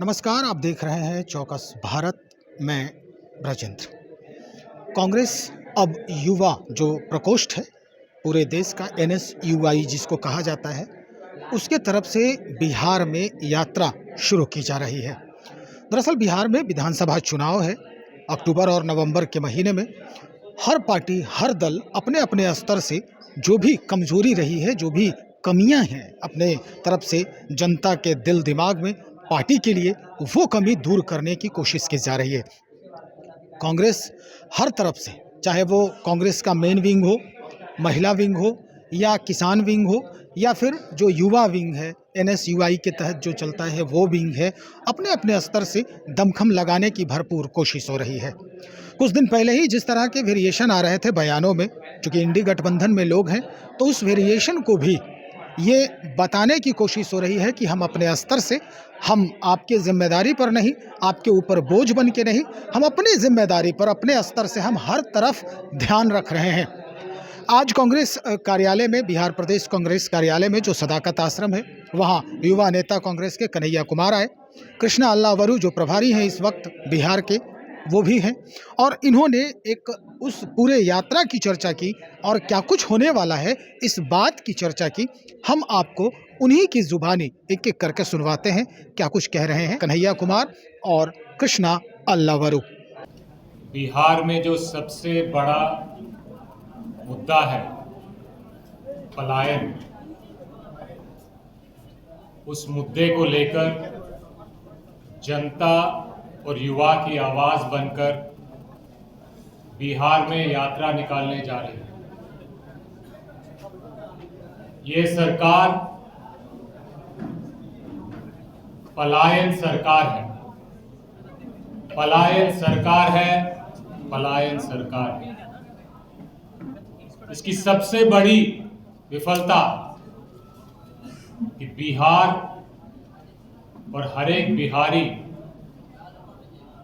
नमस्कार, आप देख रहे हैं चौकस भारत। मैं ब्रजेंद्र। कांग्रेस अब युवा जो प्रकोष्ठ है पूरे देश का, NSUI जिसको कहा जाता है, उसके तरफ से बिहार में यात्रा शुरू की जा रही है। दरअसल बिहार में विधानसभा चुनाव है अक्टूबर और नवंबर के महीने में। हर पार्टी, हर दल अपने अपने स्तर से जो भी कमजोरी रही है, जो भी कमियां हैं अपने तरफ से जनता के दिल दिमाग में पार्टी के लिए, वो कमी दूर करने की कोशिश की जा रही है। कांग्रेस हर तरफ से, चाहे वो कांग्रेस का मेन विंग हो, महिला विंग हो, या किसान विंग हो, या फिर जो युवा विंग है NSUI के तहत जो चलता है वो विंग है, अपने अपने स्तर से दमखम लगाने की भरपूर कोशिश हो रही है। कुछ दिन पहले ही जिस तरह के वेरिएशन आ रहे थे बयानों में, चूंकि इंडी गठबंधन में लोग हैं, तो उस वेरिएशन को भी ये बताने की कोशिश हो रही है कि हम अपने स्तर से, हम आपके जिम्मेदारी पर नहीं, आपके ऊपर बोझ बन के नहीं, हम अपनी जिम्मेदारी पर, अपने स्तर से हम हर तरफ ध्यान रख रहे हैं। आज कांग्रेस कार्यालय में, बिहार प्रदेश कांग्रेस कार्यालय में जो सदाकत आश्रम है, वहाँ युवा नेता कांग्रेस के कन्हैया कुमार आए। कृष्णा अल्लावरू जो प्रभारी हैं इस वक्त बिहार के, वो भी हैं, और इन्होंने एक उस पूरे यात्रा की चर्चा की और क्या कुछ होने वाला है इस बात की चर्चा की। हम आपको उन्हीं की जुबानी एक एक करके सुनवाते हैं, क्या कुछ कह रहे हैं कन्हैया कुमार और कृष्णा अल्लावरू। बिहार में जो सबसे बड़ा मुद्दा है पलायन, उस मुद्दे को लेकर जनता और युवा की आवाज बनकर बिहार में यात्रा निकालने जा रही है। ये सरकार पलायन सरकार है, पलायन सरकार है, पलायन सरकार है। इसकी सबसे बड़ी विफलता कि बिहार और हर एक बिहारी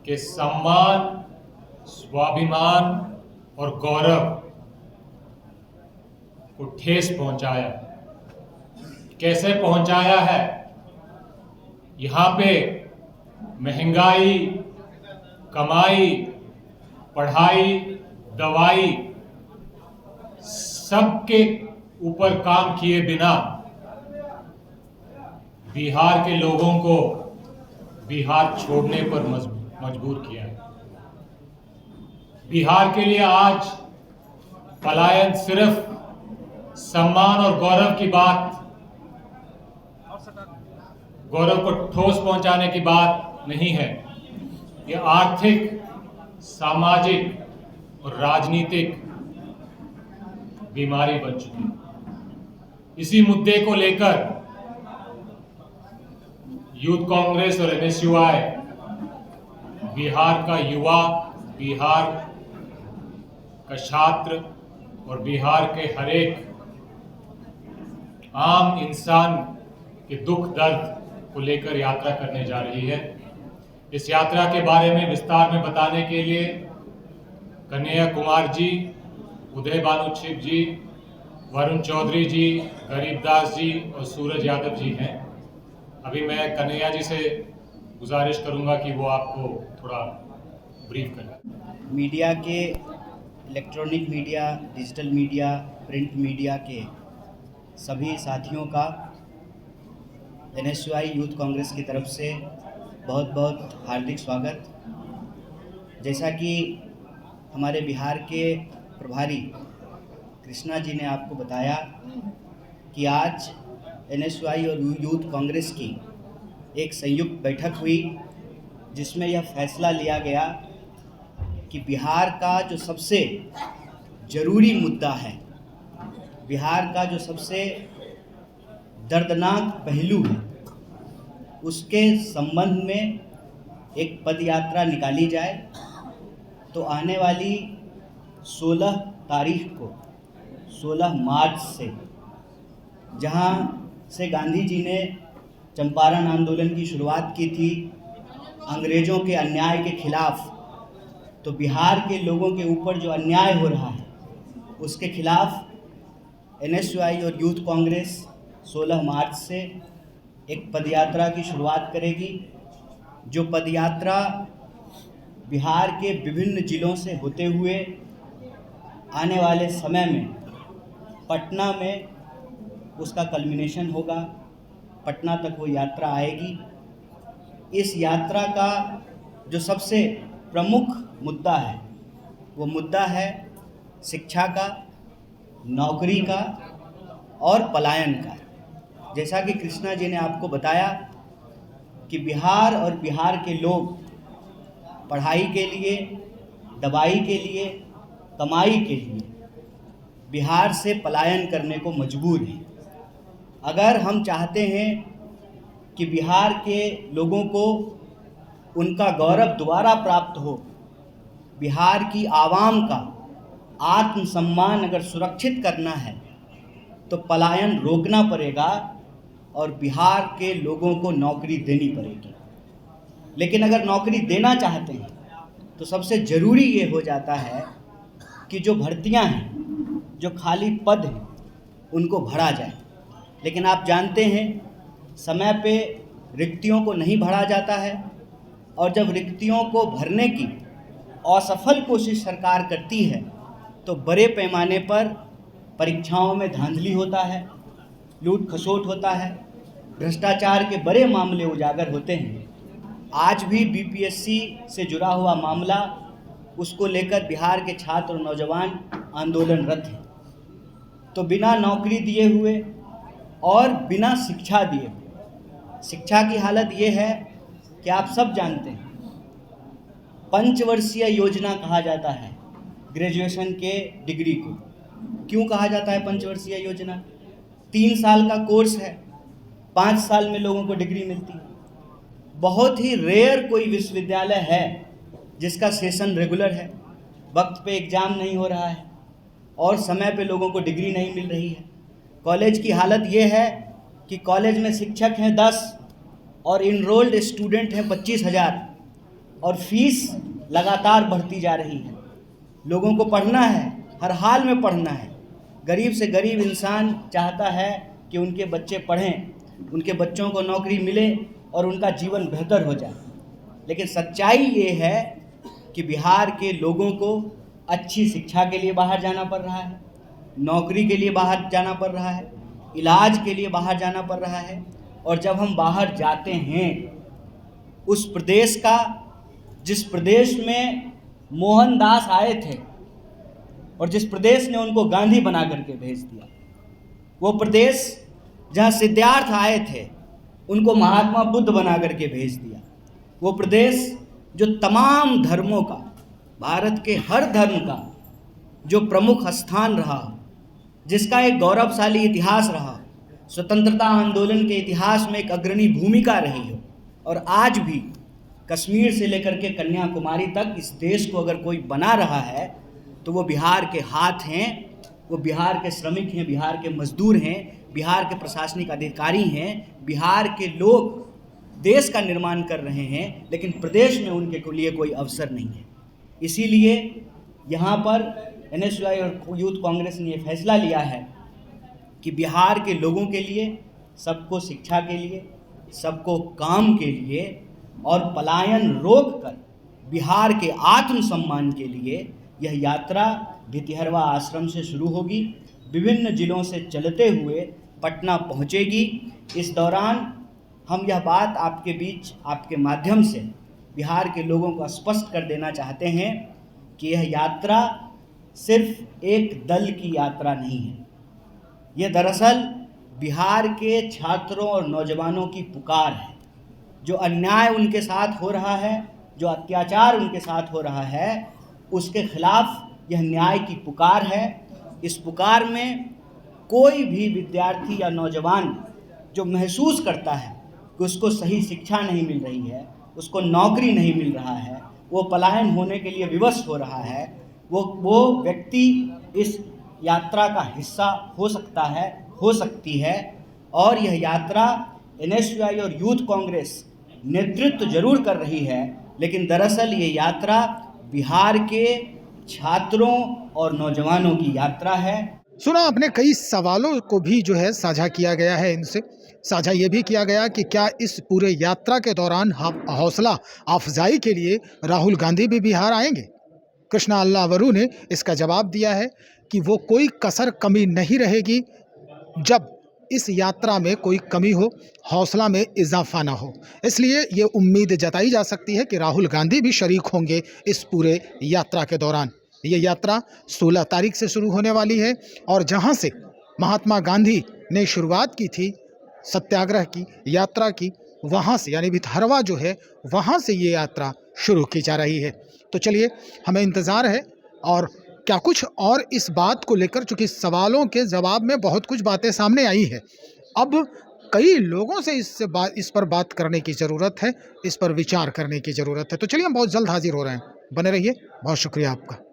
के सम्मान, स्वाभिमान और गौरव को ठेस पहुंचाया। कैसे पहुंचाया है? यहाँ पे महंगाई, कमाई, पढ़ाई, दवाई, सबके ऊपर काम किए बिना बिहार के लोगों को बिहार छोड़ने पर मजबूर किया है। बिहार के लिए आज पलायन सिर्फ सम्मान और गौरव की बात, गौरव को ठोस पहुंचाने की बात नहीं है। ये आर्थिक, सामाजिक और राजनीतिक बीमारी बन चुकी है। इसी मुद्दे को लेकर यूथ कांग्रेस और NSUI, बिहार का युवा, बिहार का छात्र और बिहार के हर एक आम इंसान के दुख दर्द को लेकर यात्रा करने जा रही है। इस यात्रा के बारे में विस्तार में बताने के लिए कन्हैया कुमार जी, उदय भानुच्छिप जी, वरुण चौधरी जी, गरीबदास जी और सूरज यादव जी हैं। अभी मैं कन्हैया जी से गुजारिश करूंगा कि वो आपको थोड़ा ब्रीफ करें। मीडिया के, electronic media, digital media, print media के सभी साथियों का NSUI यूथ कांग्रेस की तरफ से बहुत बहुत हार्दिक स्वागत। जैसा कि हमारे बिहार के प्रभारी कृष्णा जी ने आपको बताया कि आज NSUI और यूथ कांग्रेस की एक संयुक्त बैठक हुई, जिसमें यह फैसला लिया गया कि बिहार का जो सबसे ज़रूरी मुद्दा है, बिहार का जो सबसे दर्दनाक पहलू है, उसके संबंध में एक पदयात्रा निकाली जाए। तो आने वाली 16 तारीख को, 16 मार्च से, जहां से गांधी जी ने चंपारण आंदोलन की शुरुआत की थी अंग्रेज़ों के अन्याय के खिलाफ, तो बिहार के लोगों के ऊपर जो अन्याय हो रहा है उसके खिलाफ NSUI और यूथ कांग्रेस 16 मार्च से एक पदयात्रा की शुरुआत करेगी। जो पदयात्रा बिहार के विभिन्न जिलों से होते हुए आने वाले समय में पटना में उसका कल्मिनेशन होगा, पटना तक वो यात्रा आएगी। इस यात्रा का जो सबसे प्रमुख मुद्दा है वो मुद्दा है शिक्षा का, नौकरी का और पलायन का। जैसा कि कृष्णा जी ने आपको बताया कि बिहार और बिहार के लोग पढ़ाई के लिए, दवाई के लिए, कमाई के लिए बिहार से पलायन करने को मजबूर हैं। अगर हम चाहते हैं कि बिहार के लोगों को उनका गौरव दोबारा प्राप्त हो, बिहार की आवाम का आत्मसम्मान अगर सुरक्षित करना है तो पलायन रोकना पड़ेगा और बिहार के लोगों को नौकरी देनी पड़ेगी। लेकिन अगर नौकरी देना चाहते हैं तो सबसे ज़रूरी ये हो जाता है कि जो भर्तियां हैं, जो खाली पद हैं, उनको भरा जाए। लेकिन आप जानते हैं समय पे रिक्तियों को नहीं भरा जाता है, और जब रिक्तियों को भरने की असफल कोशिश सरकार करती है तो बड़े पैमाने पर परीक्षाओं में धांधली होता है, लूट खसोट होता है, भ्रष्टाचार के बड़े मामले उजागर होते हैं। आज भी बीपीएससी से जुड़ा हुआ मामला, उसको लेकर बिहार के छात्र और नौजवान आंदोलनरत हैं। तो बिना नौकरी दिए हुए और बिना शिक्षा दिए हुए, शिक्षा की हालत ये है कि आप सब जानते हैं पंचवर्षीय योजना कहा जाता है ग्रेजुएशन के डिग्री को। क्यों कहा जाता है पंचवर्षीय योजना? 3 साल का कोर्स है, 5 साल में लोगों को डिग्री मिलती है। बहुत ही रेयर कोई विश्वविद्यालय है जिसका सेशन रेगुलर है, वक्त पे एग्ज़ाम नहीं हो रहा है और समय पे लोगों को डिग्री नहीं मिल रही है। कॉलेज की हालत ये है कि कॉलेज में शिक्षक हैं 10 और इनरोल्ड स्टूडेंट हैं 25,000 और फीस लगातार बढ़ती जा रही है। लोगों को पढ़ना है, हर हाल में पढ़ना है। गरीब से गरीब इंसान चाहता है कि उनके बच्चे पढ़ें, उनके बच्चों को नौकरी मिले और उनका जीवन बेहतर हो जाए। लेकिन सच्चाई ये है कि बिहार के लोगों को अच्छी शिक्षा के लिए बाहर जाना पड़ रहा है, नौकरी के लिए बाहर जाना पड़ रहा है, इलाज के लिए बाहर जाना पड़ रहा है। और जब हम बाहर जाते हैं, उस प्रदेश का, जिस प्रदेश में मोहनदास आए थे और जिस प्रदेश ने उनको गांधी बना करके भेज दिया, वो प्रदेश जहाँ सिद्धार्थ आए थे उनको महात्मा बुद्ध बना करके भेज दिया, वो प्रदेश जो तमाम धर्मों का, भारत के हर धर्म का जो प्रमुख स्थान रहा, जिसका एक गौरवशाली इतिहास रहा, स्वतंत्रता आंदोलन के इतिहास में एक अग्रणी भूमिका रही हो, और आज भी कश्मीर से लेकर के कन्याकुमारी तक इस देश को अगर कोई बना रहा है तो वो बिहार के हाथ हैं, वो बिहार के श्रमिक हैं, बिहार के मजदूर हैं, बिहार के प्रशासनिक अधिकारी हैं। बिहार के लोग देश का निर्माण कर रहे हैं, लेकिन प्रदेश में उनके लिए कोई अवसर नहीं है। इसीलिए यहाँ पर एनएसयूआई और यूथ कांग्रेस ने ये फैसला लिया है कि बिहार के लोगों के लिए, सबको शिक्षा के लिए, सबको काम के लिए और पलायन रोककर बिहार के आत्मसम्मान के लिए यह यात्रा भितिहरवा आश्रम से शुरू होगी, विभिन्न जिलों से चलते हुए पटना पहुंचेगी। इस दौरान हम यह बात आपके बीच, आपके माध्यम से बिहार के लोगों को स्पष्ट कर देना चाहते हैं कि यह यात्रा सिर्फ एक दल की यात्रा नहीं है। यह दरअसल बिहार के छात्रों और नौजवानों की पुकार है। जो अन्याय उनके साथ हो रहा है, जो अत्याचार उनके साथ हो रहा है, उसके खिलाफ यह न्याय की पुकार है। इस पुकार में कोई भी विद्यार्थी या नौजवान जो महसूस करता है कि उसको सही शिक्षा नहीं मिल रही है, उसको नौकरी नहीं मिल रहा है, वो पलायन होने के लिए विवश हो रहा है, वो व्यक्ति इस यात्रा का हिस्सा हो सकता है, हो सकती है। और यह यात्रा एनएसयूआई और यूथ कांग्रेस नेतृत्व जरूर कर रही है, लेकिन दरअसल ये यात्रा बिहार के छात्रों और नौजवानों की यात्रा है। सुना आपने, कई सवालों को भी जो है साझा किया गया है इनसे। साझा ये भी किया गया कि क्या इस पूरे यात्रा के दौरान हौसला अफजाई के लिए राहुल गांधी भी बिहार आएंगे। कृष्णा अल्लावरू ने इसका जवाब दिया है कि वो कोई कसर कमी नहीं रहेगी जब इस यात्रा में कोई कमी हो, हौसला में इजाफा ना हो। इसलिए ये उम्मीद जताई जा सकती है कि राहुल गांधी भी शरीक होंगे इस पूरे यात्रा के दौरान। ये यात्रा 16 तारीख से शुरू होने वाली है और जहां से महात्मा गांधी ने शुरुआत की थी सत्याग्रह की यात्रा की, वहां से यानी भितरवा जो है वहां से ये यात्रा शुरू की जा रही है। तो चलिए, हमें इंतज़ार है और क्या कुछ और इस बात को लेकर, चूँकि सवालों के जवाब में बहुत कुछ बातें सामने आई है। अब कई लोगों से इस पर बात करने की ज़रूरत है, इस पर विचार करने की ज़रूरत है। तो चलिए, हम बहुत जल्द हाजिर हो रहे हैं। बने रहिए। बहुत शुक्रिया आपका।